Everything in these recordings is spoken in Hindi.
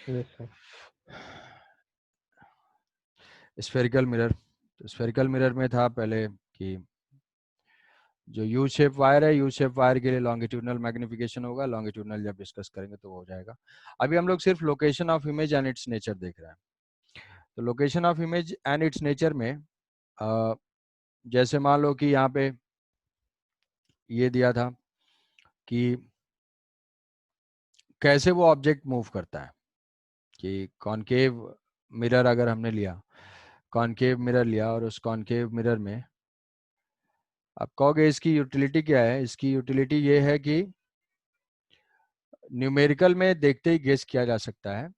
Yes sir. स्फेरिकल मिरर, तो स्फेरिकल मिरर में था पहले कि जो यू शेप वायर है, यू शेप वायर के लिए लॉन्गिट्यूडनल मैग्निफिकेशन होगा, लॉन्गिट्यूडनल जब डिस्कस करेंगे तो वो हो जाएगा। अभी हम लोग सिर्फ location of image and it's nature देख रहे हैं। तो location of image and it's nature में जैसे मान लो कि यहाँ पे ये दिया था कि कैसे वो ऑब्जेक्ट मूव करता है, कि कॉनकेव मिरर अगर हमने लिया, कॉनकेव मिरर लिया और उस कॉनकेव मिरर में आप कहोगे इसकी यूटिलिटी क्या है। इसकी यूटिलिटी ये है कि न्यूमेरिकल में देखते ही गेस किया जा सकता है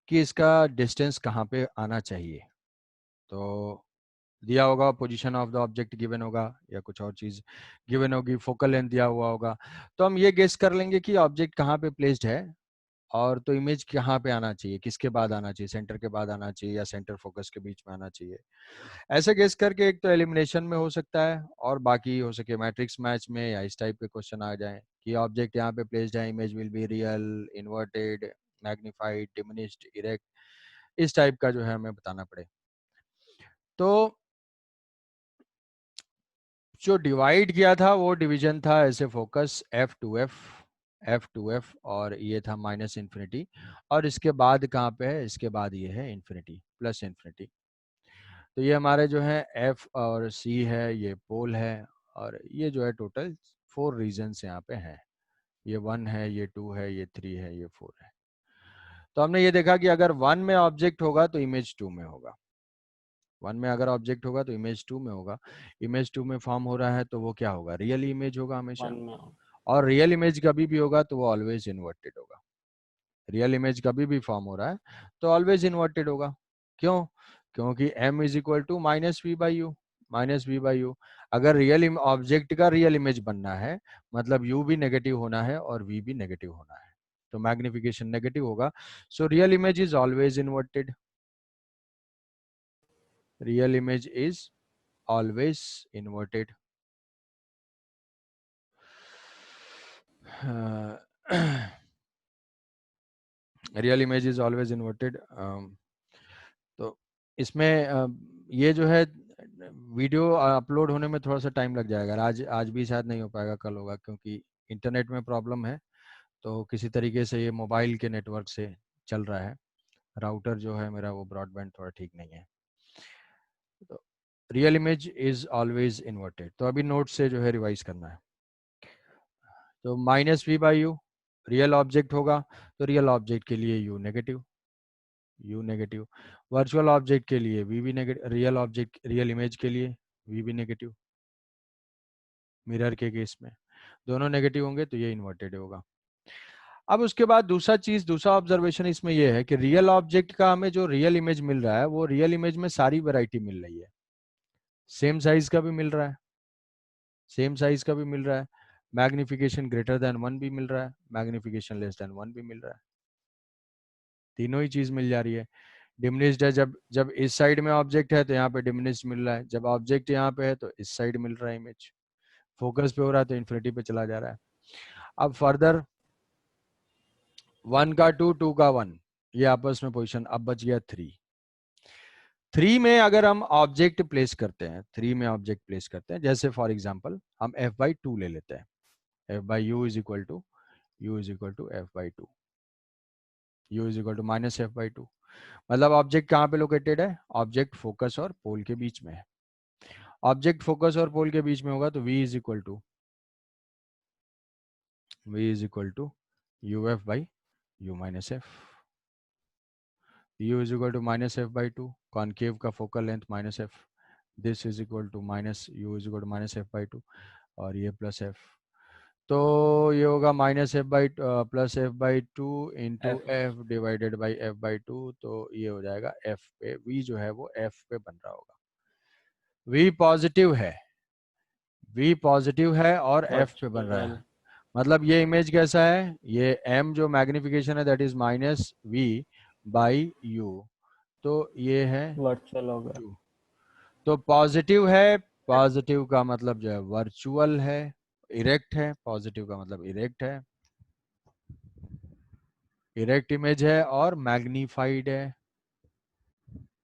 कि इसका डिस्टेंस कहाँ पे आना चाहिए। तो दिया होगा position of the object given होगा या कुछ और चीज गिवन होगी, फोकल लेंथ दिया हुआ होगा, तो हम ये गेस कर लेंगे कि ऑब्जेक्ट कहाँ पे प्लेस्ड है और तो इमेज कहाँ पे आना चाहिए, किसके बाद आना चाहिए, सेंटर के बाद आना चाहिए या सेंटर फोकस के बीच में आना चाहिए। ऐसे गेस करके एक तो एलिमिनेशन में हो सकता है और बाकी हो सके मैट्रिक्स मैच में या इस टाइप के क्वेश्चन आ जाए कि ऑब्जेक्ट यहाँ पे प्लेस्ड है, image will be real, inverted, magnified, diminished, erect, इस टाइप का जो है हमें बताना पड़े। तो जो डिवाइड किया था वो डिवीजन था ऐसे फोकस F2F, F2F और ये था माइनस इन्फिनिटी, और इसके बाद कहाँ पे है, इसके बाद ये है इन्फिनिटी प्लस इन्फिनिटी। तो ये हमारे जो है F और C है, ये पोल है, और ये जो है टोटल 4 रीजन्स यहाँ पे हैं। ये 1 है, ये 2 है, ये 3 है, ये 4 है। तो हमने ये देखा कि अगर 1 में ऑब्जेक्ट होगा तो इमेज 2 में होगा, 1 में अगर ऑब्जेक्ट होगा तो इमेज 2 में होगा। इमेज 2 में फॉर्म हो रहा है तो वो क्या होगा, रियल इमेज होगा वन हमेशा। में। और रियल इमेज कभी भी होगा तो वो ऑलवेज इन्वर्टेड होगा। रियल इमेज कभी भी फॉर्म हो रहा है तो ऑलवेज इन्वर्टेड होगा। क्यों? क्योंकि m is equal to minus v by u, minus v by u. अगर रियल ऑब्जेक्ट का रियल इमेज बनना है मतलब u भी नेगेटिव होना है और v भी नेगेटिव होना है, तो मैग्निफिकेशन नेगेटिव होगा। So real image is always inverted, real image is always inverted. Real image is always inverted. तो इसमें ये जो है वीडियो अपलोड होने में थोड़ा सा टाइम लग जाएगा, आज भी शायद नहीं हो पाएगा, कल होगा, क्योंकि इंटरनेट में प्रॉब्लम है। तो किसी तरीके से ये मोबाइल के नेटवर्क से चल रहा है, राउटर जो है मेरा वो ब्रॉडबैंड थोड़ा ठीक नहीं है। तो real image is always inverted, तो अभी नोट से जो है रिवाइज करना है। तो minus v by u real object होगा तो रियल ऑब्जेक्ट के लिए u negative, u negative. Virtual object के लिए वी भी negative, real object real image के लिए वी भी नेगेटिव। मिरर के केस में दोनों नेगेटिव होंगे तो ये इन्वर्टेड होगा। अब उसके बाद दूसरा चीज, दूसरा ऑब्जर्वेशन इसमें ये है कि रियल ऑब्जेक्ट का हमें जो रियल इमेज मिल रहा है वो रियल इमेज में सारी वैरायटी मिल रही है। सेम साइज का भी मिल रहा है, सेम साइज का भी मिल रहा है, मैग्निफिकेशन ग्रेटर देन 1 भी मिल रहा है, मैग्निफिकेशन लेस देन 1 भी मिल रहा है, तीनों ही चीज मिल जा रही है। डिमिनिश्ड है, जब जब इस साइड में ऑब्जेक्ट है तो यहाँ पे डिमिनिश्ड मिल रहा है, जब ऑब्जेक्ट यहाँ पे है तो इस साइड मिल रहा है इमेज, फोकस पे हो रहा है तो इन्फिनिटी पे चला जा रहा है। अब फर्दर 1 का 2, 2 का 1, ये आपस में पोजीशन, अब बच गया 3। 3 में अगर हम ऑब्जेक्ट प्लेस करते हैं, 3 में ऑब्जेक्ट प्लेस करते हैं, जैसे फॉर एग्जांपल हम f/2 ले लेते हैं, f/u is equal to f/2, u is equal to minus f/2। मतलब ऑब्जेक्ट कहाँ पे लोकेटेड है, ऑब्जेक्ट फोकस और पोल के बीच में है। ऑब्जेक्ट फोकस और पोल के बीच में होगा तो v is equal to uf/u minus f, u is equal to minus f/2, concave का focal length minus f, this is equal to minus u is equal to minus f/2 और ये प्लस f। तो ये होगा minus f/+f/2 into F. F divided by f/2, तो ये हो जाएगा f पे, v जो है वो f पे बन रहा होगा। v पॉजिटिव है, v पॉजिटिव है और f पे बन रहा है। वर्चुअल। मतलब ये इमेज कैसा है, ये m जो मैग्निफिकेशन है that is minus v by u, तो ये है वर्चुअल हो गया। 2। तो पॉजिटिव है, पॉजिटिव का मतलब जो है वर्चुअल है, इरेक्ट है, पॉजिटिव का मतलब इरेक्ट है। इरेक्ट इमेज है और मैग्नीफाइड है,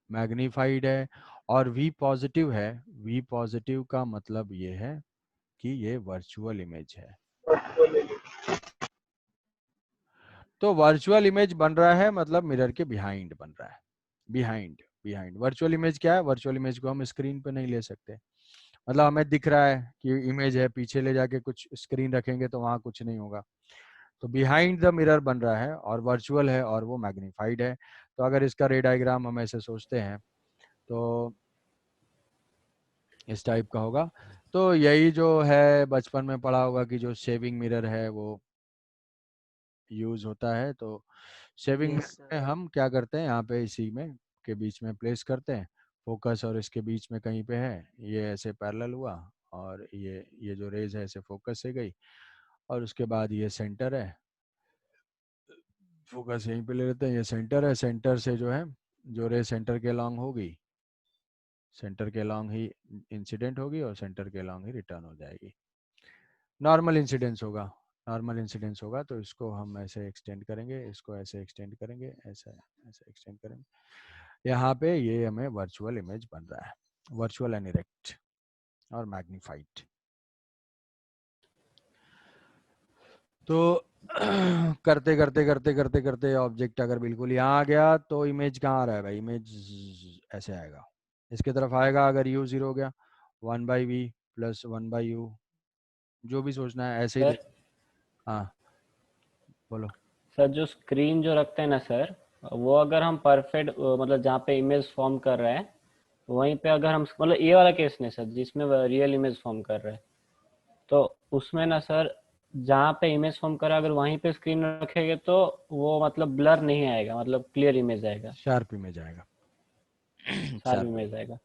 मैग्नीफाइड है, और वी पॉजिटिव है। वी पॉजिटिव का मतलब ये है कि ये वर्चुअल इमेज है। तो वर्चुअल इमेज बन रहा है मतलब मिरर के बिहाइंड बन रहा है, बिहाइंड। बिहाइंड वर्चुअल इमेज क्या है? वर्चुअल इमेज को हम स्क्रीन पे नहीं ले सकते, मतलब हमें दिख रहा है कि इमेज है, पीछे ले जाके कुछ स्क्रीन रखेंगे तो वहां कुछ नहीं होगा। तो बिहाइंड द मिरर बन रहा है और वर्चुअल है और वो मैग्नीफाइड है। तो अगर इसका रे डायग्राम हम ऐसे सोचते हैं तो इस टाइप का होगा। तो यही जो है बचपन में पढ़ा होगा कि जो शेविंग मिरर है वो यूज होता है। तो शेविंग यस मिरर में सर। हम क्या करते हैं, यहाँ पे इसी में के बीच में प्लेस करते हैं फोकस, और इसके बीच में कहीं पे है, ये ऐसे पैरेलल हुआ, और ये जो रेज है ऐसे फोकस से गई, और उसके बाद ये सेंटर है, फोकस यहीं पे ले लेते हैं, ये सेंटर है, सेंटर से जो है जो रे सेंटर के लॉन्ग होगी, सेंटर के लॉन्ग ही इंसिडेंट होगी और सेंटर के लॉन्ग ही रिटर्न हो जाएगी। नॉर्मल इंसिडेंस होगा, नॉर्मल इंसिडेंस होगा। तो इसको हम ऐसे एक्सटेंड करेंगे, इसको ऐसे एक्सटेंड करेंगे, ऐसे ऐसे एक्सटेंड करेंगे। यहाँ पे ये हमें वर्चुअल इमेज बन रहा है, वर्चुअल एंड इरेक्ट और मैग्नीफाइड। तो करते करते करते करते करते ऑब्जेक्ट अगर बिल्कुल यहाँ आ गया तो इमेज कहाँ आ रहा है भाई? इमेज ऐसे आएगा, इसके तरफ आएगा। अगर यू जीरो हो गया, 1/v प्लस 1/u, जो भी सोचना है ऐसे ही सर देख। हाँ बोलो। सर जो स्क्रीन जो रखते हैं ना सर, वो अगर हम परफेक्ट मतलब जहाँ पे इमेज फॉर्म कर रहे हैं वहीं पे अगर हम मतलब ये वाला केस नहीं सर जिसमें रियल इमेज फॉर्म कर रहे हैं, तो उसमें ना सर जहाँ पे इमेज फॉर्म करा अगर वहीं पे स्क्रीन रखेंगे तो वो मतलब ब्लर नहीं आएगा, मतलब क्लियर इमेज आएगा, शार्प इमेज आएगा। शार्प शार्प इमेज आएगा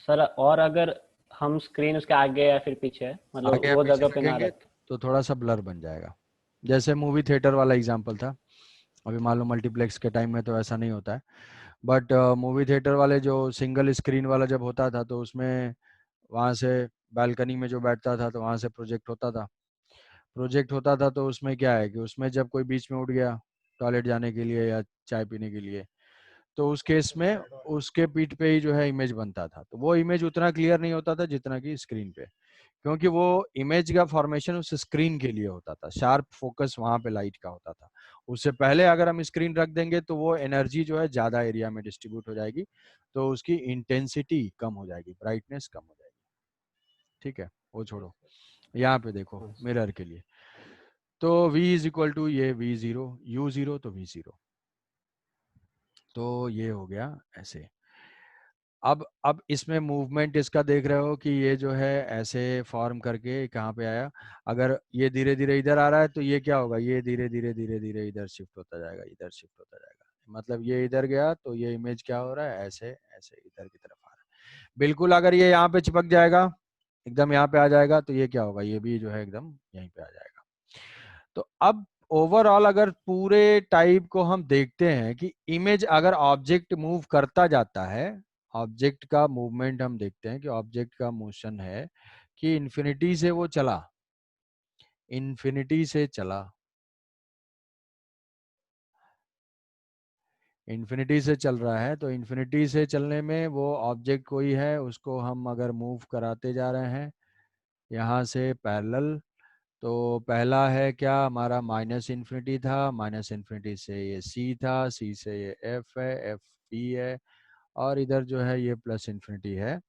सर। और अगर हम स्क्रीन उसके आगे या फिर पीछे मतलब आगे या वो पीछे जगह पे ना रखेंगे रखें। तो थोड़ा सा ब्लर बन जाएगा। जैसे मूवी थिएटर वाला एग्जांपल था, अभी मान लो मल्टीप्लेक्स के टाइम में तो ऐसा नहीं होता है, बट मूवी थिएटर वाले जो सिंगल स्क्रीन वाला जब होता था तो उसमें वहां से बालकनी में जो बैठता था तो वहां से प्रोजेक्ट होता था। प्रोजेक्ट होता था तो उसमें क्या है कि उसमें जब कोई बीच में उठ गया टॉयलेट जाने के लिए या चाय पीने के लिए, तो उस केस में उसके पीठ पे ही जो है इमेज बनता था। तो वो इमेज उतना क्लियर नहीं होता था जितना कि स्क्रीन पे, क्योंकि वो इमेज का फॉर्मेशन उस स्क्रीन के लिए होता था, शार्प फोकस वहां पे लाइट का होता था। उससे पहले अगर हम स्क्रीन रख देंगे तो वो एनर्जी जो है ज्यादा एरिया में डिस्ट्रीब्यूट हो जाएगी, तो उसकी इंटेंसिटी कम हो जाएगी, ब्राइटनेस कम हो जाएगी। ठीक है, वो छोड़ो, यहाँ पे देखो मिरर के लिए। तो v इज इक्वल टू ये v0, u0 तो v0, तो ये हो गया ऐसे। अब इसमें मूवमेंट इसका देख रहे हो कि ये जो है ऐसे फॉर्म करके कहाँ पे आया। अगर ये धीरे धीरे इधर आ रहा है तो ये क्या होगा, ये धीरे धीरे धीरे धीरे इधर शिफ्ट होता जाएगा, इधर शिफ्ट होता जाएगा। मतलब ये इधर गया तो ये इमेज क्या हो रहा है, ऐसे ऐसे इधर की तरफ आ रहा है। बिल्कुल अगर ये यहाँ पे चिपक जाएगा, एकदम यहाँ पे आ जाएगा, तो ये क्या होगा, ये भी जो है एकदम यहीं पे आ जाएगा। तो अब ओवरऑल अगर पूरे टाइप को हम देखते हैं कि इमेज अगर ऑब्जेक्ट मूव करता जाता है, ऑब्जेक्ट का मूवमेंट हम देखते हैं कि ऑब्जेक्ट का मोशन है कि इन्फिनिटी से वो चला, इन्फिनिटी से चला, इन्फिनिटी से चल रहा है। तो इन्फिनिटी से चलने में वो ऑब्जेक्ट कोई है, उसको हम अगर मूव कराते जा रहे हैं यहाँ से पैरेलल, तो पहला है क्या हमारा, माइनस इन्फिनिटी था, माइनस इन्फिनिटी से ये सी था, सी से ये एफ है, एफ पी है, और इधर जो है ये प्लस इन्फिनिटी है।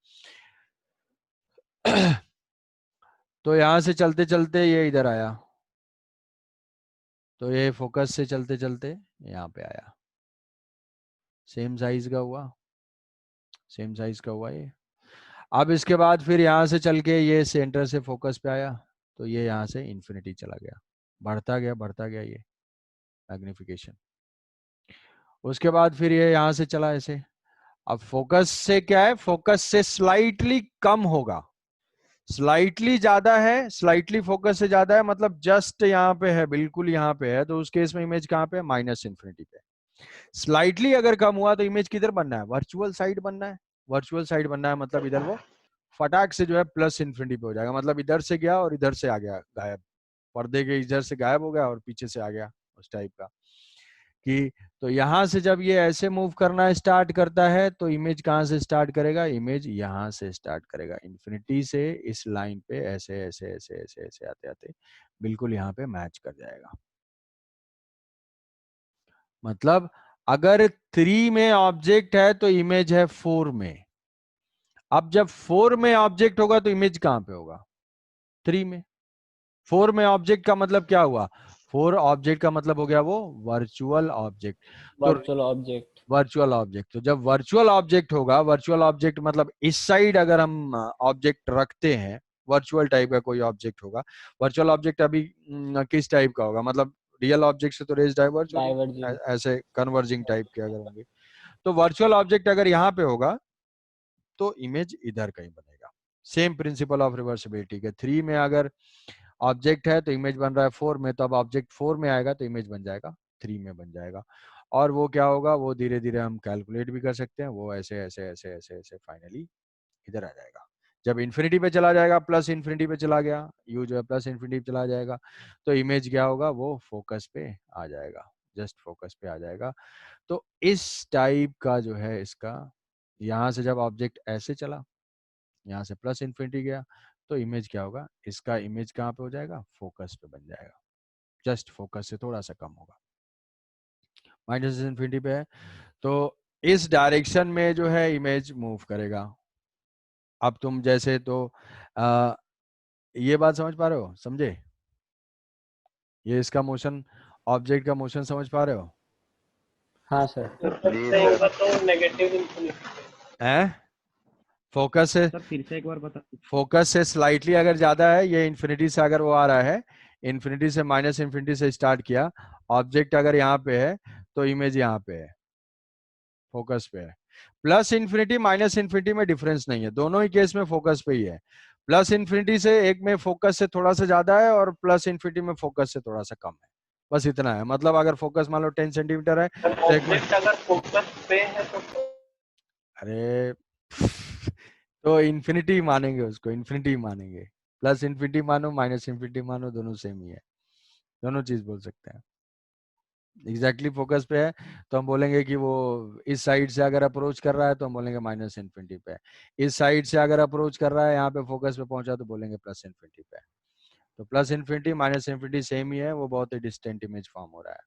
तो यहाँ से चलते चलते ये इधर आया, तो ये फोकस से चलते चलते यहाँ पे आया, सेम साइज का हुआ, सेम साइज का हुआ ये। अब इसके बाद फिर यहाँ से चल के ये सेंटर से फोकस पे आया, तो ये यहाँ से इन्फिनिटी चला गया, बढ़ता गया ये मैग्निफिकेशन। उसके बाद फिर ये यहाँ से चला ऐसे। अब फोकस से क्या है, फोकस से स्लाइटली कम होगा, स्लाइटली ज्यादा है, स्लाइटली फोकस से ज्यादा है, मतलब जस्ट यहाँ पे है, बिल्कुल यहाँ पे है, तो उस केस में इमेज कहाँ पे है, माइनस इन्फिनिटी पे। स्लाइटली अगर कम हुआ तो इमेज किधर बनना है, वर्चुअल साइड बनना है। वर्चुअल साइड बनना है मतलब इधर वो फटाक से जो है प्लस इन्फिनिटी पे हो जाएगा, मतलब इधर से गया और इधर से आ गया गायब, पर्दे के इधर से गायब हो गया और पीछे से आ गया, उस टाइप का। कि तो यहां से जब ये ऐसे मूव करना स्टार्ट करता है तो इमेज कहाँ से स्टार्ट करेगा, इमेज यहां से स्टार्ट करेगा, इन्फिनिटी से इस लाइन पे ऐसे ऐसे ऐसे ऐसे ऐसे आते आते बिल्कुल यहाँ पे मैच कर जाएगा। मतलब अगर 3 में ऑब्जेक्ट है तो इमेज है 4 में। अब जब 4 में ऑब्जेक्ट होगा तो इमेज कहां पे होगा, 3 में। 4 में ऑब्जेक्ट का मतलब क्या हुआ, 4 ऑब्जेक्ट का मतलब हो गया वो वर्चुअल ऑब्जेक्ट। तो वर्चुअल ऑब्जेक्ट। वर्चुअल ऑब्जेक्ट, तो जब वर्चुअल ऑब्जेक्ट होगा, वर्चुअल ऑब्जेक्ट मतलब इस साइड अगर हम ऑब्जेक्ट रखते हैं, वर्चुअल टाइप का कोई ऑब्जेक्ट होगा। वर्चुअल ऑब्जेक्ट अभी किस टाइप का होगा, मतलब रियल ऑब्जेक्ट से तो रेज डाइवर्ज होंगे, डाइवर्जिंग। ऐसे कन्वर्जिंग टाइप के अगर होंगे। तो वर्चुअल ऑब्जेक्ट अगर यहाँ पे होगा तो इमेज इधर कहीं बनेगा। सेम प्रिंसिपल ऑफ रिवर्सिबिलिटी के 3 में अगर ऑब्जेक्ट है तो इमेज बन रहा है 4 में, तो अब ऑब्जेक्ट 4 में आएगा तो इमेज बन जाएगा 3 में बन जाएगा। और वो क्या होगा, वो धीरे धीरे हम कैलकुलेट भी कर सकते हैं, वो ऐसे ऐसे ऐसे ऐसे ऐसे फाइनली इधर आ जाएगा। जब इन्फिनिटी पे चला जाएगा, प्लस इन्फिनिटी पे चला गया, यू जो है प्लस इन्फिनिटी पे चला जाएगा, तो इमेज क्या होगा, वो फोकस पे आ जाएगा, जस्ट फोकस पे आ जाएगा। तो इस टाइप का जो है इसका, यहाँ से जब ऑब्जेक्ट ऐसे चला, यहाँ से प्लस इन्फिनिटी गया, तो इमेज क्या होगा, इसका इमेज कहाँ पे हो जाएगा, फोकस पे बन जाएगा, जस्ट फोकस से थोड़ा सा कम होगा, माइनस इन्फिनिटी पे है। तो इस डायरेक्शन में जो है इमेज मूव करेगा। अब तुम जैसे तो आ, ये बात समझ पा रहे हो, समझे, ये इसका मोशन, ऑब्जेक्ट का मोशन समझ पा रहे हो? हाँ सर। जी सर। तो नेगेटिव इन्फिनिटी। हैं, फोकस से, सर फिर से एक बार बता। फोकस से स्लाइटली अगर ज्यादा है, ये इन्फिनिटी से अगर वो आ रहा है, इन्फिनिटी से माइनस इन्फिनिटी से स्टार्ट किया, ऑब्जेक्ट अगर यहाँ पे है तो इमेज यहाँ पे है, फोकस पे है। प्लस इन्फिनिटी माइनस इन्फिनिटी में डिफरेंस नहीं है, दोनों ही केस में फोकस पे ही है। प्लस इन्फिनिटी से एक में फोकस से थोड़ा सा ज्यादा है और प्लस इन्फिनिटी में फोकस से थोड़ा सा कम है, बस इतना है। मतलब अगर फोकस मान लो 10 सेंटीमीटर है तो एक में, ऑब्जेक्ट अगर फोकस पे है तो अरे तो इन्फिनिटी मानेंगे, उसको इन्फिनिटी मानेंगे। प्लस इन्फिनिटी मानो माइनस इन्फिनिटी मानो, दोनों सेम ही है, दोनों चीज बोल सकते हैं। एग्जैक्टली फोकस पे है तो हम बोलेंगे कि वो इस साइड से अगर अप्रोच कर रहा है तो हम बोलेंगे माइनस इन्फिनिटी पे। इस साइड से अगर अप्रोच कर रहा है, यहाँ पे फोकस पे पहुंचा, तो बोलेंगे प्लस इन्फिनिटी पे। तो plus infinity minus infinity same ही है, वो बहुत ही डिस्टेंट इमेज फॉर्म हो रहा है।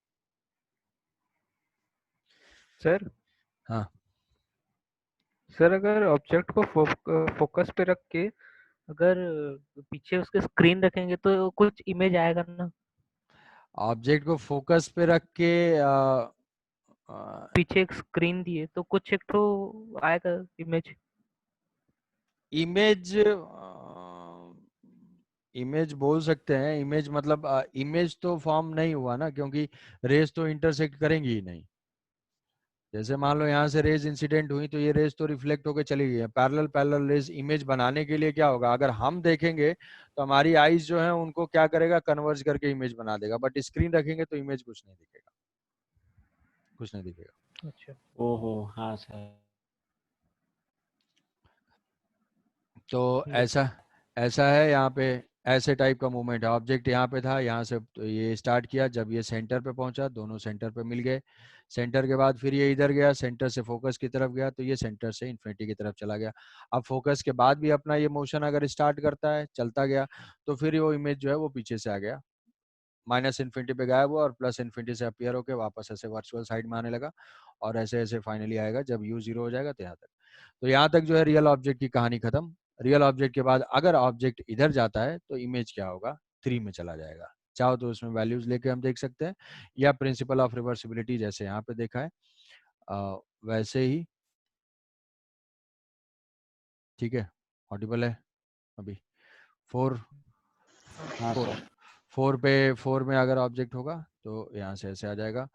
सर हाँ, सर अगर ऑब्जेक्ट को फोकस पे रख के अगर पीछे उसके स्क्रीन रखेंगे तो कुछ इमेज आएगा ना। ऑब्जेक्ट को फोकस पे रख के पीछे एक स्क्रीन दिए तो कुछ एक तो आएगा इमेज। इमेज, इमेज बोल सकते हैं, इमेज मतलब इमेज तो फॉर्म नहीं हुआ ना, क्योंकि रेज तो इंटरसेक्ट करेंगी ही नहीं। जैसे मान लो यहाँ से रेज इंसिडेंट हुई तो ये रेज तो रिफ्लेक्ट होकर चली गई है, पैरेलल पैरेलल रेज इमेज बनाने के लिए क्या होगा, अगर हम देखेंगे तो हमारी आईज जो है उनको क्या करेगा, कन्वर्ज करके इमेज बना देगा, बट स्क्रीन रखेंगे तो इमेज कुछ नहीं दिखेगा, कुछ नहीं दिखेगा। अच्छा। ओहो हाँ सर। तो यस ऐसा, ऐसा है यहाँ पे, ऐसे टाइप का मूवमेंट है। ऑब्जेक्ट यहाँ पे था, यहाँ से तो ये स्टार्ट किया, जब ये सेंटर पे पहुंचा, दोनों सेंटर पे मिल गए, सेंटर के बाद फिर ये इधर गया, सेंटर से फोकस की तरफ गया, तो ये सेंटर से इन्फिनिटी की तरफ चला गया। अब फोकस के बाद भी अपना ये मोशन अगर स्टार्ट करता है, चलता गया, तो फिर वो इमेज जो है वो पीछे से आ गया, माइनस इन्फिनिटी पे गायब हुआ और प्लस इन्फिनिटी से अपीयर होकर वापस ऐसे वर्चुअल साइड में आने लगा, और ऐसे ऐसे फाइनली आएगा जब यू जीरो हो जाएगा, तो यहाँ तक। तो यहाँ तक जो है रियल ऑब्जेक्ट की कहानी खत्म। रियल ऑब्जेक्ट के बाद अगर ऑब्जेक्ट इधर जाता है तो इमेज क्या होगा, 3 में चला जाएगा। चाहो तो उसमें वैल्यूज लेके हम देख सकते हैं, या प्रिंसिपल ऑफ रिवर्सिबिलिटी जैसे यहाँ पे देखा है वैसे ही, ठीक है। ऑडिबल है अभी? 4, हाँ 4, सर। 4 में अगर ऑब्जेक्ट होगा तो यहाँ से ऐसे आ जाएगा।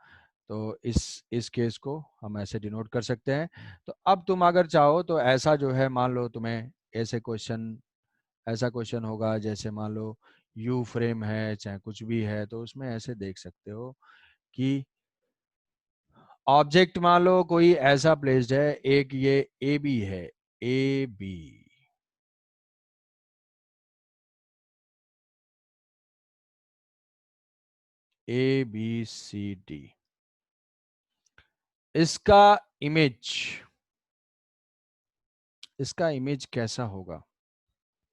तो इस केस को हम ऐसे डिनोट कर सकते हैं। तो अब तुम अगर चाहो तो ऐसा जो है, मान लो तुम्हें ऐसे क्वेश्चन, ऐसा क्वेश्चन होगा जैसे मान लो यू फ्रेम है चाहे कुछ भी है, तो उसमें ऐसे देख सकते हो कि ऑब्जेक्ट मान लो कोई ऐसा प्लेस्ड है, एक ये ए बी है, A B, A B C D, इसका इमेज कैसा होगा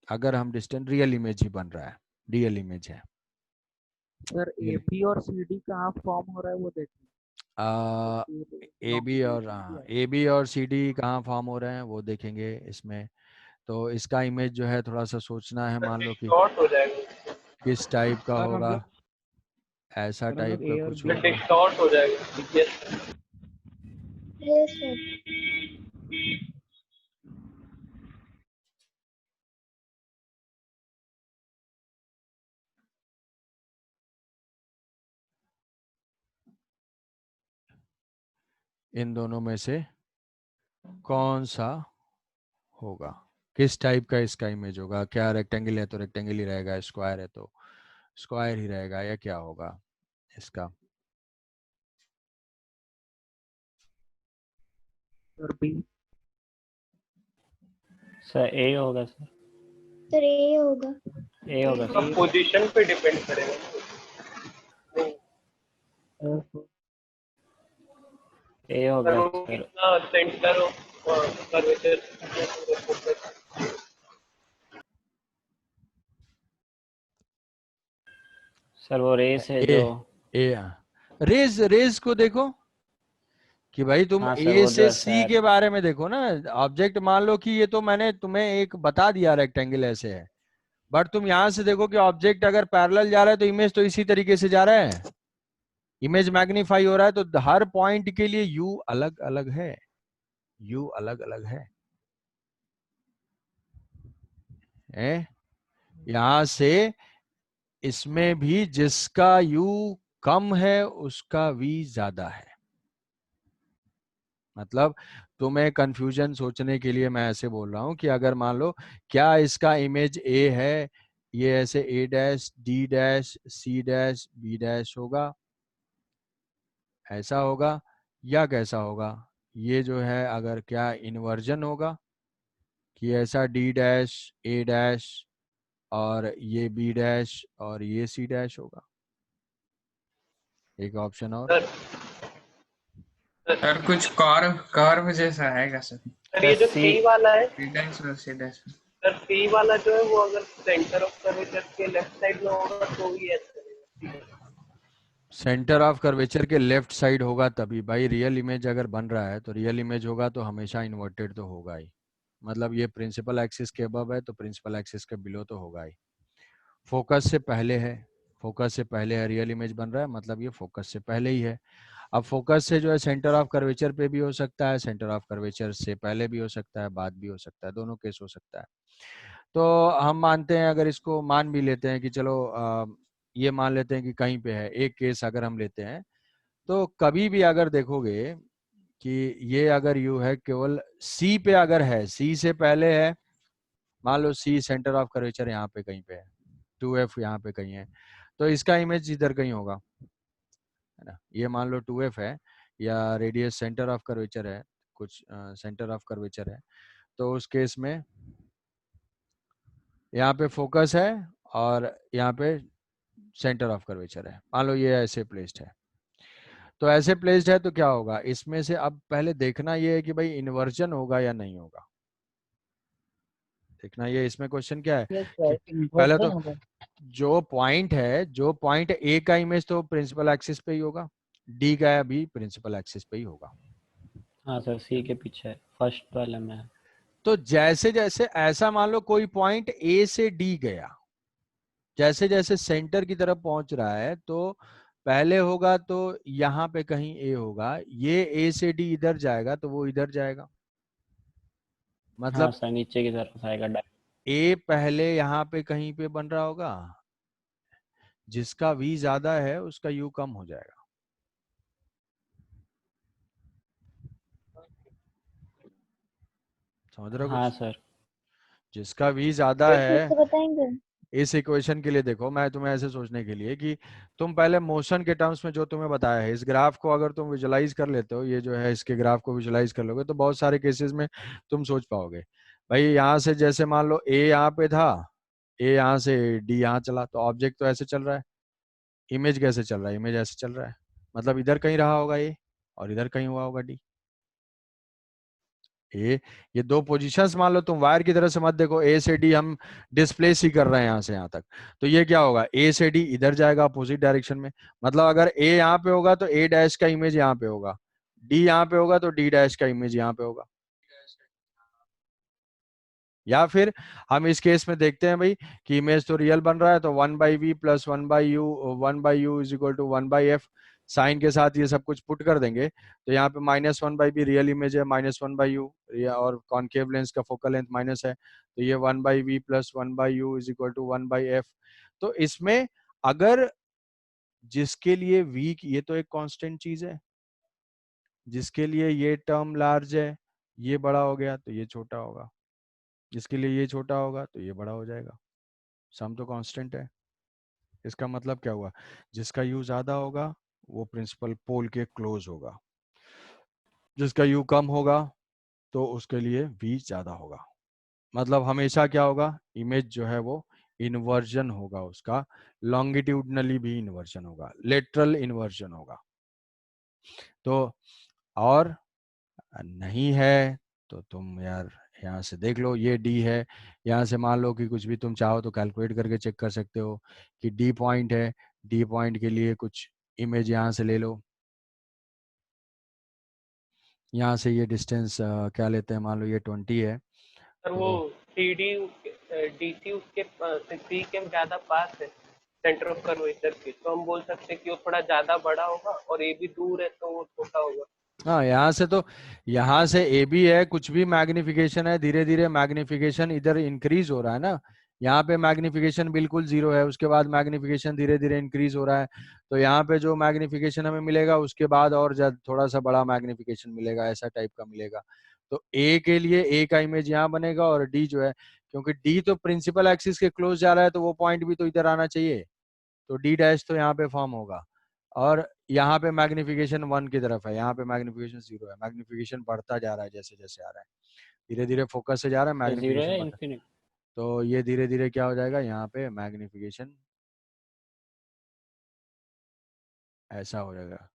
अगर हम डिस्टेंट, रियल इमेज ही बन रहा है, रियल इमेज है। सर ए बी और सी डी कहाँ फॉर्म हो रहा है वो देखिए। ए बी और सी डी कहाँ फॉर्म हो रहे हैं वो देखेंगे इसमें। तो इसका इमेज जो है थोड़ा सा सोचना है, मान लो कि डिस्टॉर्ट हो जाएगा। किस टाइप का सर होगा, मतलब ऐसा सर टाइप मतलब का ए और कुछ बी। होगा। डिस्टॉर्ट हो जाएगा। Yes yes sir. इन दोनों में से कौन सा होगा, किस टाइप का इसका इमेज होगा, क्या रेक्टेंगल है तो रेक्टेंगल ही रहेगा, स्क्वायर है तो स्क्वायर ही रहेगा, या क्या होगा इसका। Sir B. सर ए होगा सर, सर ए होगा। ए होगा उसका सर। पोजीशन पे डिपेंड करेगा। ए सर होगा वो सर। कितना सेंटर ऑफ कर्वेचर। सर वो रेस है ए जो। ए रेज रेज को देखो कि भाई तुम हाँ सर ए वो जो से है सी सर। के बारे में देखो ना। ऑब्जेक्ट मान लो कि ये तो मैंने तुम्हें एक बता दिया रेक्टेंगल ऐसे है, बट तुम यहां से देखो कि ऑब्जेक्ट अगर पैरेलल जा रहा है तो इमेज तो इसी तरीके से जा रहा है, इमेज मैग्नीफाई हो रहा है, तो हर पॉइंट के लिए यू अलग अलग है, यू अलग अलग है? यहां से इसमें भी जिसका यू कम है उसका वी ज्यादा है। मतलब तुम्हें कंफ्यूजन सोचने के लिए मैं ऐसे बोल रहा हूं कि अगर मान लो क्या इसका इमेज ए है, ये ऐसे A dash D dash C dash B dash होगा, ऐसा होगा, या कैसा होगा, ये जो है अगर क्या इन्वर्जन होगा कि ऐसा डी डैश ए डैश और ये बी डैश और ये सी डैश होगा। एक ऑप्शन और। सर सर कुछ कर्व कर्व जैसा आएगा सर। सर ये जो सी। सी वाला है, सी डैश और सी डैश। सर सी वाला जो है वो अगर सेंटर ऑफ कर्वेचर के लेफ्ट साइड में होगा तो ही ऐसा रहेगा। सेंटर ऑफ कर्वेचर के लेफ्ट साइड होगा तभी भाई, रियल इमेज अगर बन रहा है तो रियल इमेज होगा तो हमेशा इन्वर्टेड तो होगा ही। मतलब ये प्रिंसिपल एक्सिस के अबव है तो प्रिंसिपल एक्सिस के बिलो तो होगा ही। फोकस से पहले है, फोकस से पहले है, रियल इमेज बन रहा है मतलब ये फोकस से पहले ही है। अब फोकस से जो है सेंटर ऑफ कर्वेचर पे भी हो सकता है, सेंटर ऑफ कर्वेचर से पहले भी हो सकता है, बाद भी हो सकता है, दोनों केस हो सकता है। तो हम मानते हैं, अगर इसको मान भी लेते हैं कि चलो ये मान लेते हैं कि कहीं पे है, एक केस अगर हम लेते हैं तो कभी भी अगर देखोगे कि ये अगर यू है केवल सी पे अगर है, सी से पहले है, मान लो सी सेंटर ऑफ कर्वेचर यहाँ पे कहीं पे है, 2f यहाँ पे कहीं है, तो इसका इमेज इधर कहीं होगा, है ना। ये मान लो 2f है या रेडियस सेंटर ऑफ कर्वेचर है, कुछ सेंटर ऑफ कर्वेचर है, तो उस केस में यहाँ पे फोकस है और यहाँ पे सेंटर ऑफ कर्वेचर है, मान लो ये ऐसे प्लेस्ड है। तो ऐसे प्लेस्ड है तो क्या होगा इसमें से, अब पहले देखना ये है कि भाई इन्वर्जन होगा या नहीं होगा, देखना ये इसमें क्वेश्चन क्या है यस कि सर पहले इन्वर्जन तो होगा। जो पॉइंट है, जो पॉइंट ए का इमेज तो प्रिंसिपल एक्सिस पे ही होगा, डी का भी प्रिंसिपल एक्सिस पे ही होगा। हाँ सर सी के पीछे फर्स्ट वाले में है। तो जैसे जैसे ऐसा मान लो कोई पॉइंट ए से डी गया, जैसे जैसे सेंटर की तरफ पहुंच रहा है तो पहले होगा तो यहाँ पे कहीं ए होगा, ये ए से डी इधर जाएगा तो वो इधर जाएगा, हाँ मतलब सर नीचे की तरफ आएगा ए पहले यहाँ पे कहीं पे बन रहा होगा, जिसका v ज्यादा है उसका u कम हो जाएगा। समझ रहे हो हाँ कुछ, सर। जिसका v ज्यादा सर फिर है। से बताएंगे। इस इक्वेशन के लिए देखो, मैं तुम्हें ऐसे सोचने के लिए कि तुम पहले मोशन के टर्म्स में जो तुम्हें बताया है, इस ग्राफ को अगर तुम विजुलाइज कर लेते हो, ये जो है इसके ग्राफ को विजुलाइज कर लोगे तो बहुत सारे केसेस में तुम सोच पाओगे। भाई यहाँ से जैसे मान लो ए यहाँ पे था, ए यहाँ से डी यहाँ चला, तो ऑब्जेक्ट तो ऐसे चल रहा है, इमेज कैसे चल रहा है, इमेज ऐसे चल रहा है, मतलब इधर कहीं रहा होगा ये, और इधर कहीं हुआ होगा डी। ये दो पोजीशंस मान लो, तुम वायर की तरह से मत देखो, ए से डी हम डिस्प्लेस ही कर रहे हैं यहां से यहां तक। तो ये क्या होगा, ए से डी इधर जाएगा अपोजिट डायरेक्शन में, मतलब अगर ए यहाँ पे होगा तो ए डैश का इमेज यहाँ पे होगा, डी यहाँ पे होगा तो डी डैश का इमेज यहाँ पे होगा। या फिर हम इस केस में देखते हैं भाई कि इमेज तो रियल बन रहा है, तो 1/v plus 1/u 1/u is equal to 1/f, sign के साथ ये सब कुछ पुट कर देंगे, तो यहाँ पे -1/b रियल इमेज है, -1/u, और कॉनकेव लेंस का फोकल लेंथ माइनस है, तो ये 1/v plus 1/u is equal to 1/f। तो इसमें अगर जिसके लिए v ये तो एक कांस्टेंट चीज है, जिसके लिए ये टर्म लार्ज है ये बड़ा हो गया तो ये छोटा होगा, जिसके लिए ये छोटा होगा तो ये बड़ा हो जाएगा, सम तो कांस्टेंट है। इसका मतलब क्या हुआ, जिसका यू ज्यादा होगा वो प्रिंसिपल पोल के क्लोज होगा, जिसका यू कम होगा तो उसके लिए वी ज्यादा होगा। मतलब हमेशा क्या होगा, इमेज जो है वो इन्वर्जन होगा, उसका लॉन्गिट्यूडनली भी इन्वर्जन होगा, लेटरल इन्वर्जन होगा। तो और नहीं है तो तुम यार यहाँ से देख लो, ये डी है, यहाँ से मान लो कि कुछ भी तुम चाहो तो कैलकुलेट करके चेक कर सकते हो कि डी पॉइंट है, डी पॉइंट के लिए कुछ इमेज यहाँ से ले लो, यहाँ से ये डिस्टेंस क्या लेते हैं, मान लो ये 20 है। सर वो CD DC उसके सी के ज्यादा पास है सेंटर ऑफ कर्वेचर के, तो हम बोल सकते हैं कि वो थोड़ा ज्यादा बड़ा होगा, और ए भी दूर है तो वो छोटा होगा। हाँ, यहाँ से तो, यहाँ से ए बी है, कुछ भी मैग्निफिकेशन है, धीरे धीरे मैग्निफिकेशन इधर इंक्रीज हो रहा है ना, यहाँ पे मैग्निफिकेशन बिल्कुल जीरो है, उसके बाद मैग्निफिकेशन धीरे धीरे इंक्रीज हो रहा है, तो यहाँ पे जो मैग्निफिकेशन हमें मिलेगा उसके बाद और थोड़ा सा बड़ा मैग्निफिकेशन मिलेगा, ऐसा टाइप का मिलेगा। तो ए के लिए ए का इमेज यहाँ बनेगा, और डी जो है, क्योंकि डी तो प्रिंसिपल एक्सिस के क्लोज जा रहा है तो वो पॉइंट भी तो इधर आना चाहिए, तो डी डैश तो यहाँ पे फॉर्म होगा। और यहाँ पे मैग्निफिकेशन 1 की तरफ है, यहाँ पे मैग्निफिकेशन 0 है, मैग्निफिकेशन बढ़ता जा रहा है जैसे जैसे आ रहा है, धीरे धीरे फोकस से जा रहा है, तो जीरो मैग्निफिकेशन है बढ़ता है, इन्फिनिट। तो ये धीरे धीरे क्या हो जाएगा, यहाँ पे मैग्निफिकेशन ऐसा हो जाएगा।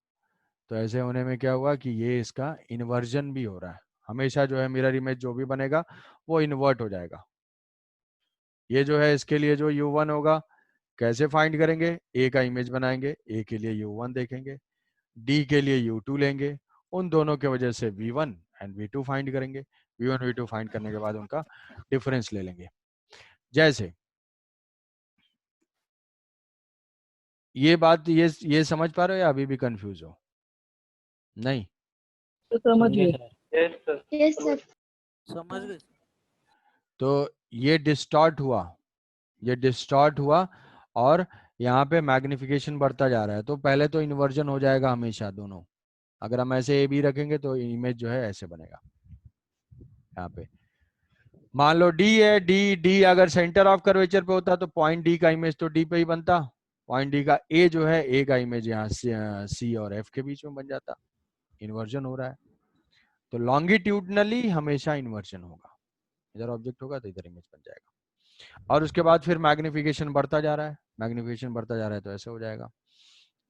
तो ऐसे होने में क्या हुआ कि ये इसका इन्वर्जन भी हो रहा है, हमेशा जो है मिरर इमेज जो भी बनेगा वो इन्वर्ट हो जाएगा। ये जो है इसके लिए जो u1 होगा कैसे फाइंड करेंगे, ए का इमेज बनाएंगे, ए के लिए u1 देखेंगे, डी के लिए u2 लेंगे, उन दोनों के वजह से v1 एंड v2 फाइंड करेंगे, v1 v2 फाइंड करने के बाद उनका डिफरेंस ले लेंगे। जैसे ये बात, ये समझ पा रहे हो या अभी भी कंफ्यूज हो? नहीं, तो समझ समझे गए। Sir. Yes sir. Yes sir. समझ गए। तो ये डिस्टॉर्ट हुआ, ये डिस्टॉर्ट हुआ, और यहाँ पे मैग्निफिकेशन बढ़ता जा रहा है, तो पहले तो इन्वर्जन हो जाएगा हमेशा दोनों, अगर हम ऐसे ए बी रखेंगे तो इमेज जो है ऐसे बनेगा। यहाँ पे मान लो डी है, डी डी अगर सेंटर ऑफ कर्वेचर पे होता तो पॉइंट डी का इमेज तो डी पे ही बनता, पॉइंट डी का ए जो है, ए का इमेज यहाँ सी और एफ के बीच में बन जाता, इन्वर्जन हो रहा है, तो लॉन्गिट्यूडनली हमेशा इन्वर्जन होगा, इधर ऑब्जेक्ट होगा तो इधर इमेज बन जाएगा। और उसके बाद फिर मैग्निफिकेशन बढ़ता जा रहा है, मैग्निफिकेशन बढ़ता जा रहा है तो ऐसे हो जाएगा।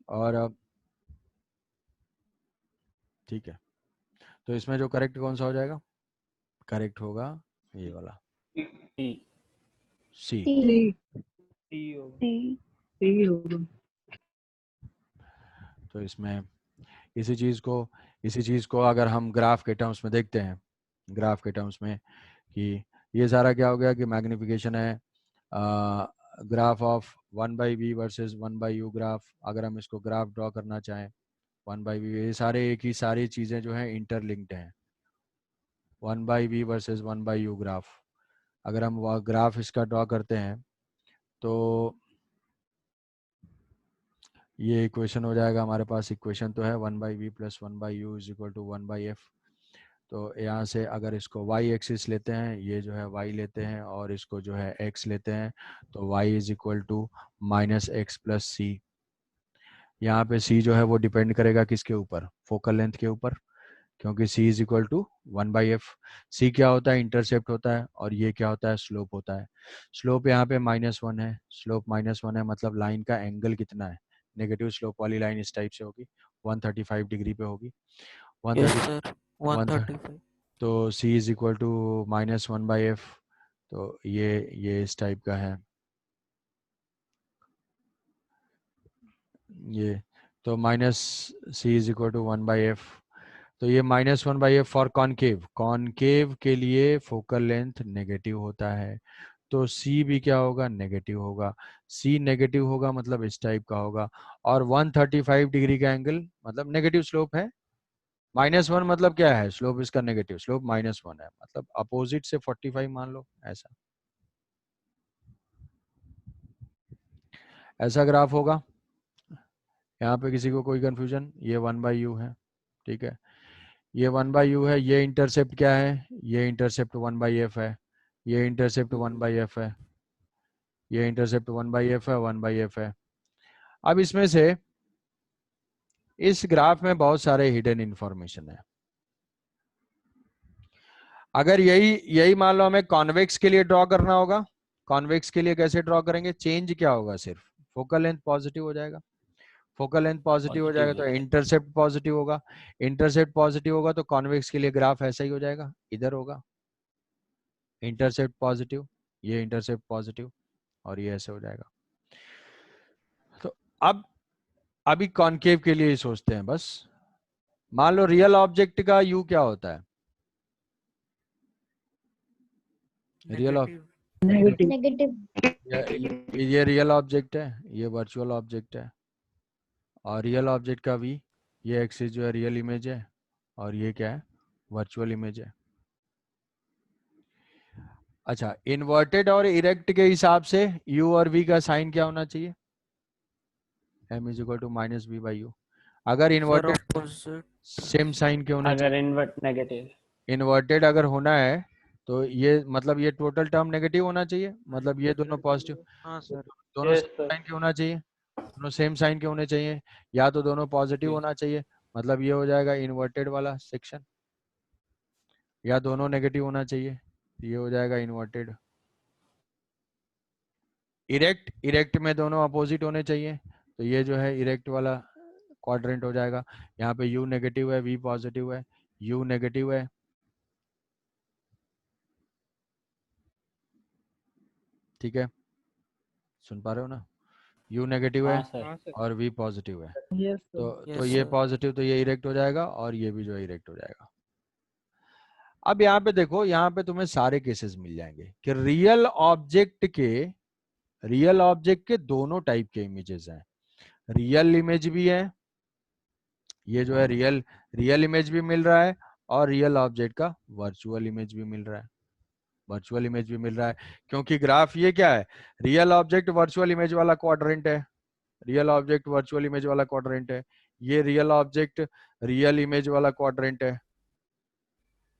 और ठीक है, तो इसमें जो करेक्ट कौन सा हो जाएगा, करेक्ट होगा ये वाला टी। सी। टी। टी होगा। टी होगा। तो इसमें इसी चीज को अगर हम ग्राफ के टर्म्स में देखते हैं, ग्राफ के टर्म्स में कि ये सारा क्या हो गया कि मैग्निफिकेशन है graph of 1/v versus 1/u graph, अगर हम इसको ग्राफ ड्रॉ करना चाहें 1/v, ये सारे एक ही सारी चीजें जो हैं इंटरलिंक्ड हैं, 1/v वर्सेस 1/u ग्राफ, अगर हम ग्राफ इसका ड्रॉ करते हैं तो ये इक्वेशन हो जाएगा हमारे पास, इक्वेशन तो है 1/v plus 1/u is equal to 1/f। तो यहाँ से अगर इसको y एक्सिस लेते हैं, ये जो है y लेते हैं, और इसको जो है x लेते हैं, तो y is equal to -x plus C. यहाँ पे c जो है वो डिपेंड करेगा किसके ऊपर, फोकल लेंथ के ऊपर, क्योंकि c is equal to 1/f। c क्या होता है, इंटरसेप्ट होता है, और ये क्या होता है, स्लोप होता है। स्लोप यहाँ पे -1 है, स्लोप -1 है, मतलब लाइन का एंगल कितना है, नेगेटिव स्लोप वाली लाइन इस टाइप से होगी, 135 डिग्री पे होगी। Yes 130 sir 130 135। तो C is equal to -1/f। तो ये इस टाइप का है ये। तो -C is equal to 1/f। तो ये -1/f फॉर कॉनकेव। कॉनकेव के लिए फोकल लेंथ नेगेटिव होता है, तो C भी क्या होगा, नेगेटिव होगा। C नेगेटिव होगा मतलब इस टाइप का होगा। और 135 डिग्री का एंगल मतलब नेगेटिव स्लोप है। -1 मतलब क्या है, स्लोप इसका नेगेटिव, स्लोप -1 है, मतलब अपोजिट से 45 मान लो। ऐसा ग्राफ होगा। यहाँ पे किसी को कोई कंफ्यूजन? ये 1/u है, ठीक है। ये 1/u है, ये इंटरसेप्ट क्या है, ये इंटरसेप्ट 1/f है, ये इंटरसेप्ट 1/f है, ये इंटरसेप्ट 1/f है, 1/f है। अब इसमें से इस ग्राफ में बहुत सारे हिडन इंफॉर्मेशन है। अगर यही मान लो हमें कॉन्वेक्स के लिए ड्रॉ करना होगा, कॉन्वेक्स के लिए कैसे ड्रॉ करेंगे? चेंज क्या होगा, सिर्फ फोकल लेंथ पॉजिटिव हो जाएगा। फोकल लेंथ पॉजिटिव हो जाएगा तो इंटरसेप्ट पॉजिटिव होगा। इंटरसेप्ट पॉजिटिव होगा तो कॉन्वेक्स के लिए ग्राफ ऐसा ही हो जाएगा, इधर होगा इंटरसेप्ट पॉजिटिव, ये इंटरसेप्ट पॉजिटिव, और ये ऐसे हो जाएगा। तो अब अभी कॉनकेव के लिए ही सोचते हैं बस। मान लो रियल ऑब्जेक्ट का यू क्या होता है? Real negative. ये रियल ऑब्जेक्ट है, ये वर्चुअल ऑब्जेक्ट है। और रियल ऑब्जेक्ट का वी, ये एक्सिस जो है रियल इमेज है, और ये क्या है, वर्चुअल इमेज है। अच्छा, इन्वर्टेड और इरेक्ट के हिसाब से u और v का साइन क्या होना चाहिए? m is equal to -v/u। अगर इन्वर्टेड सेम साइन क्यों होना अगर चाहिए? इन्वर्ट नेगेटिव, इन्वर्टेड अगर होना है तो ये मतलब ये टोटल टर्म नेगेटिव होना चाहिए, मतलब ये दोनों पॉजिटिव। हाँ सर। दोनों यस सेम सर। साइन के होना चाहिए, दोनों सेम साइन के होने चाहिए, या तो दोनों पॉजिटिव होना चाहिए, मतलब ये हो जाएगा इन्वर्टेड वाला सेक्शन, या दोनों नेगेटिव होना चाहिए, ये हो जाएगा इन्वर्टेड। इरेक्ट में दोनों अपोजिट होने चाहिए, तो ये जो है इरेक्ट वाला क्वाड्रेंट हो जाएगा। यहाँ पे u नेगेटिव है, v पॉजिटिव है, u नेगेटिव है, ठीक है, सुन पा रहे हो ना? u नेगेटिव है हाँ सर। और v पॉजिटिव है, यस तो ये पॉजिटिव, तो ये इरेक्ट हो जाएगा, और ये भी जो है इरेक्ट हो जाएगा। अब यहाँ पे देखो, यहाँ पे तुम्हें सारे केसेस मिल जाएंगे कि रियल ऑब्जेक्ट के दोनों टाइप के इमेजेस हैं। रियल इमेज भी है, ये जो है रियल इमेज भी मिल रहा है, और रियल ऑब्जेक्ट का वर्चुअल इमेज भी मिल रहा है, वर्चुअल इमेज भी मिल रहा है। क्योंकि ग्राफ ये क्या है, रियल ऑब्जेक्ट वर्चुअल इमेज वाला क्वाड्रेंट है, रियल ऑब्जेक्ट वर्चुअल इमेज वाला क्वाड्रेंट है, ये रियल ऑब्जेक्ट रियल इमेज वाला क्वाड्रेंट है,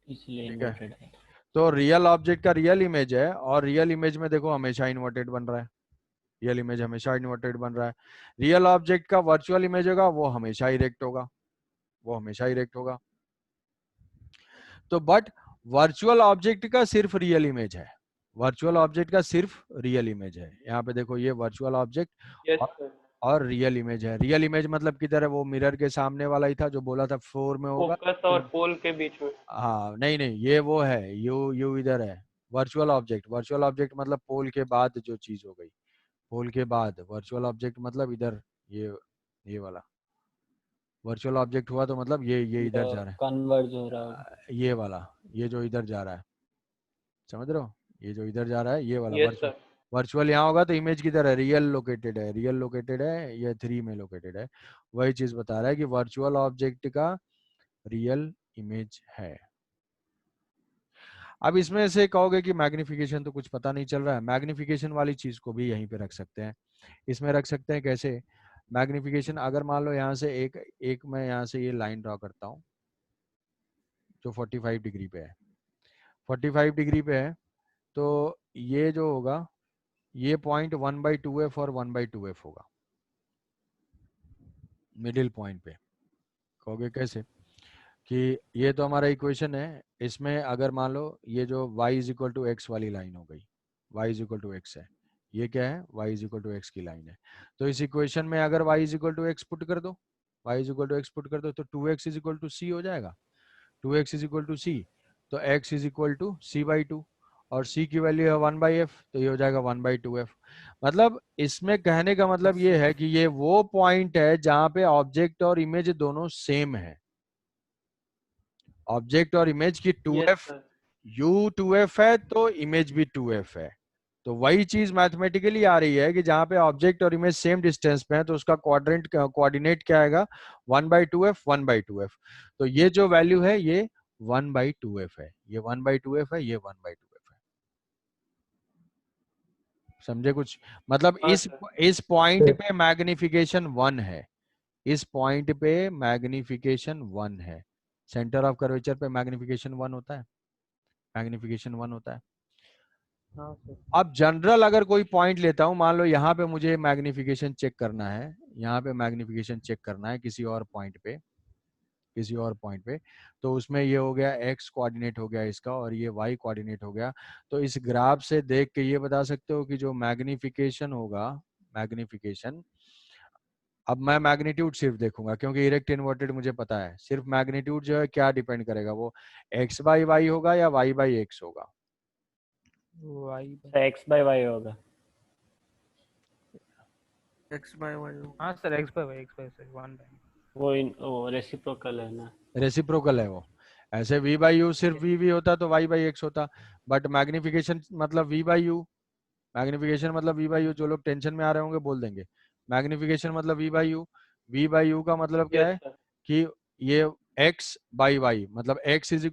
इसलिए ठीक है। इन्वर्टेड है। तो रियल ऑब्जेक्ट का रियल इमेज है, और रियल इमेज में देखो हमेशा इन्वर्टेड बन रहा है, रियल इमेज हमेशा इन्वर्टेड बन रहा है। रियल ऑब्जेक्ट का वर्चुअल इमेज होगा, वो हमेशा इरेक्ट होगा, वो हमेशा इरेक्ट होगा। तो बट वर्चुअल ऑब्जेक्ट का सिर्फ रियल इमेज है, वर्चुअल ऑब्जेक्ट का सिर्फ रियल इमेज है। यहाँ पे देखो, ये वर्चुअल ऑब्जेक्ट यस और, सर। और रियल इमेज है। रियल इमेज मतलब किधर है, वो मिरर के सामने वाला ही था जो बोला था 4 में होगा। फोकस और पोल के बीच में। हाँ नहीं नहीं, ये वो है, यू इधर है। वर्चुअल ऑब्जेक्ट मतलब पोल के बाद जो चीज हो गई, पोल के बाद वर्चुअल ऑब्जेक्ट मतलब इधर, ये वाला वर्चुअल ऑब्जेक्ट हुआ, तो मतलब ये इधर जा रहा है, कन्वर्ज हो रहा होगा। ये वाला, ये जो इधर जा रहा है, समझ रहे हो, ये जो इधर जा रहा है ये वाला यस सर। वर्चुअल यहाँ होगा, तो इमेज किधर है, रियल लोकेटेड है, रियल लोकेटेड है, ये 3 में लोकेटेड है। वही चीज बता रहा है कि वर्चुअल ऑब्जेक्ट का रियल इमेज है। अब इसमें से कहोगे कि मैग्निफिकेशन तो कुछ पता नहीं चल रहा है, मैग्निफिकेशन वाली चीज को भी यहीं पे रख सकते हैं। इसमें रख सकते हैं कैसे? मैग्निफिकेशन अगर मान लो यहाँ से एक मैं यहाँ से ये लाइन ड्रॉ करता हूँ जो 45 डिग्री पे है, 45 डिग्री पे है, तो ये जो होगा, ये पॉइंट 1/2f और 1/2f होगा मिडिल पॉइंट पे। कहोगे कैसे? कि ये तो हमारा इक्वेशन है, इसमें अगर मान लो ये जो y is equal to X वाली लाइन हो गई, y is equal to X है, ये क्या है, y is equal to X की लाइन है। तो इस इक्वेशन में अगर y is equal to X put कर दो, y is equal to X put कर दो तो 2x इज इक्वल टू सी हो जाएगा, 2x इज इक्वल टू सी, तो x is equal to c/2 और c की वैल्यू है 1/f, तो ये हो जाएगा 1/2f। मतलब इसमें कहने का मतलब ये है कि ये वो पॉइंट है जहां पे ऑब्जेक्ट और इमेज दोनों सेम है। ऑब्जेक्ट और इमेज की 2f, u 2f है तो इमेज भी 2f है। तो वही चीज मैथमेटिकली आ रही है कि जहां पे ऑब्जेक्ट और इमेज सेम डिस्टेंस पे है तो उसका कोऑर्डिनेट क्या आएगा, 1/2f 1/2f। तो ये जो वैल्यू है ये 1/2f है, ये 1/2f है, ये 1/2f है। समझे कुछ? मतलब हाँ इस पॉइंट पे मैग्निफिकेशन 1 है, इस पॉइंट पे मैग्निफिकेशन 1 है। सेंटर ऑफ कर्वेचर पे मैग्निफिकेशन 1 होता है, मैग्निफिकेशन 1 होता है। हाँ सर। अब जनरल अगर कोई पॉइंट लेता हूं, मान लो यहाँ पे मुझे मैग्निफिकेशन चेक करना है, यहाँ पे मैग्निफिकेशन चेक करना है किसी और पॉइंट पे, किसी और पॉइंट पे, तो उसमें ये हो गया x कोऑर्डिनेट हो गया इसका और ये y कोऑर्डिनेट हो गया। तो इस ग्राफ से देख के ये बता सकते हो कि जो मैग्निफिकेशन होगा, मैग्निफिकेशन, अब मैं मैग्नीट्यूड सिर्फ देखूंगा क्योंकि इरेक्ट इन्वर्टेड मुझे पता है, सिर्फ मैग्नीट्यूड जो है क्या डिपेंड करेगा, वो x/y होगा या y/x होगा? x/y होगा। हाँ सर, x/y सर 1/, वो रेसिप्रोकल है ना। रेसिप्रोकल है वो। ऐसे v/u सिर्फ v होता तो y/x होता, बट मैग्निफिकेशन मतलब v/u, मैग्निफिकेशन मतलब v/u। जो लोग टेंशन में आ रहे होंगे बोल देंगे, मैग्निफिकेशन मतलब v/u। v/u का मतलब क्या है सर। कि ये x/y, मतलब x इज